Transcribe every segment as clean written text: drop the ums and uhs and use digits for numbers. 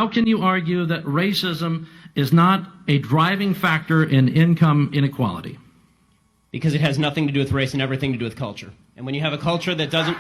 How can you argue that racism is not a driving factor in income inequality? Because it has nothing to do with race and everything to do with culture. And when you have a culture that doesn't...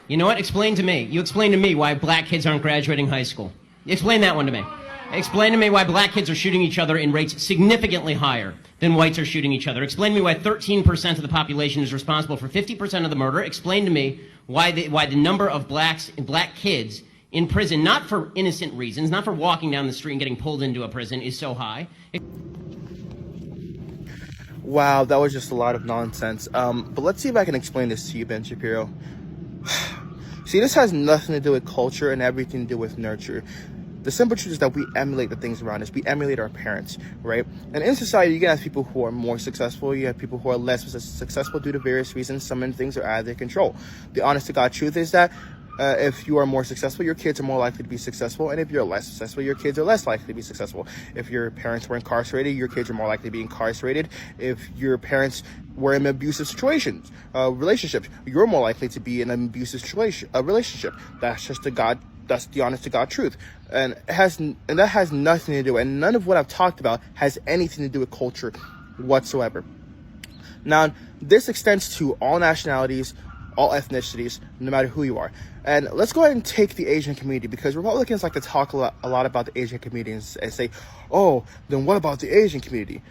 You know what? Explain to me. You explain to me why black kids aren't graduating high school. Explain that one to me. Explain to me why black kids are shooting each other in rates significantly higher than whites are shooting each other. Explain to me why 13% of the population is responsible for 50% of the murder. Explain to me why the number of black kids in prison, not for innocent reasons, not for walking down the street and getting pulled into a prison, is so high. Wow, that was just a lot of nonsense. But let's see if I can explain this to you, Ben Shapiro. See, this has nothing to do with culture and everything to do with nurture. The simple truth is that we emulate the things around us. We emulate our parents, right? And in society, you can have people who are more successful. You have people who are less successful due to various reasons. Some things are out of their control. The honest to God truth is that if you are more successful, your kids are more likely to be successful. And if you're less successful, your kids are less likely to be successful. If your parents were incarcerated, your kids are more likely to be incarcerated. If your parents were in abusive situations, relationships, you're more likely to be in an abusive relationship. That's just that's the honest to God truth. And that has nothing to do, and none of what I've talked about has anything to do with culture whatsoever. Now, this extends to all nationalities, all ethnicities, no matter who you are. And let's go ahead and take the Asian community, because Republicans like to talk a lot about the Asian community and say, oh, then what about the Asian community?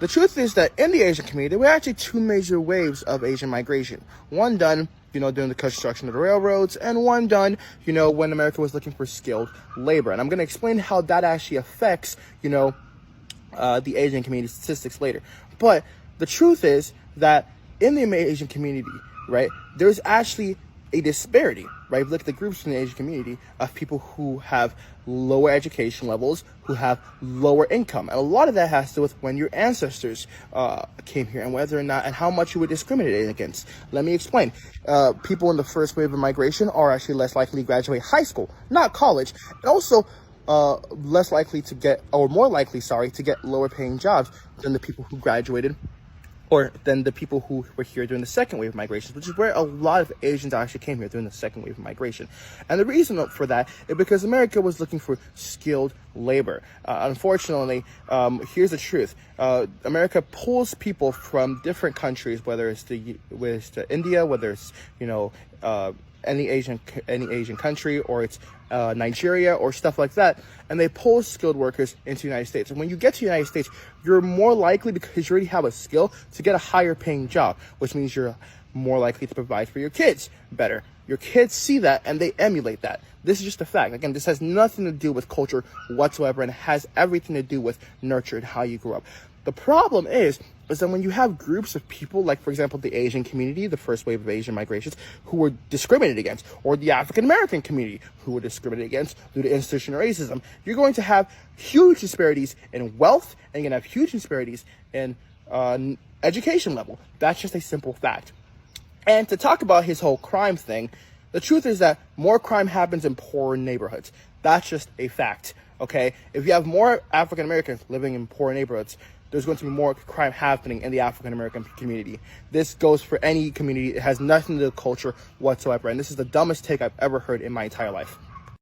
The truth is that in the Asian community, there were actually two major waves of Asian migration. One done, during the construction of the railroads, and one done, when America was looking for skilled labor. And I'm going to explain how that actually affects, the Asian community statistics later. But the truth is that in the Asian community, right, there's actually a disparity, right? Look at the groups in the Asian community of people who have lower education levels, who have lower income. And a lot of that has to do with when your ancestors came here and whether or not and how much you were discriminated against. Let me explain. People in the first wave of migration are actually less likely to graduate high school, not college, and also less likely to get, or more likely, to get lower paying jobs than the people who graduated, or than the people who were here during the second wave of migration, which is where a lot of Asians actually came here during the second wave of migration. And the reason for that is because America was looking for skilled labor. Unfortunately, here's the truth. America pulls people from different countries, whether it's to India, whether it's, any Asian country, or it's Nigeria or stuff like that, and they pull skilled workers into the United States. And when you get to the United States, you're more likely, because you already have a skill, to get a higher paying job, which means you're more likely to provide for your kids better. Your kids see that and they emulate that. This is just a fact. Again, this has nothing to do with culture whatsoever, and it has everything to do with nurture and how you grew up. The problem is that when you have groups of people, like, for example, the Asian community, the first wave of Asian migrations, who were discriminated against, or the African-American community, who were discriminated against due to institutional racism, you're going to have huge disparities in wealth, and you're going to have huge disparities in education level. That's just a simple fact. And to talk about his whole crime thing, the truth is that more crime happens in poorer neighborhoods. That's just a fact, okay? If you have more African-Americans living in poor neighborhoods, there's going to be more crime happening in the African-American community. This goes for any community. It has nothing to do with culture whatsoever. And this is the dumbest take I've ever heard in my entire life.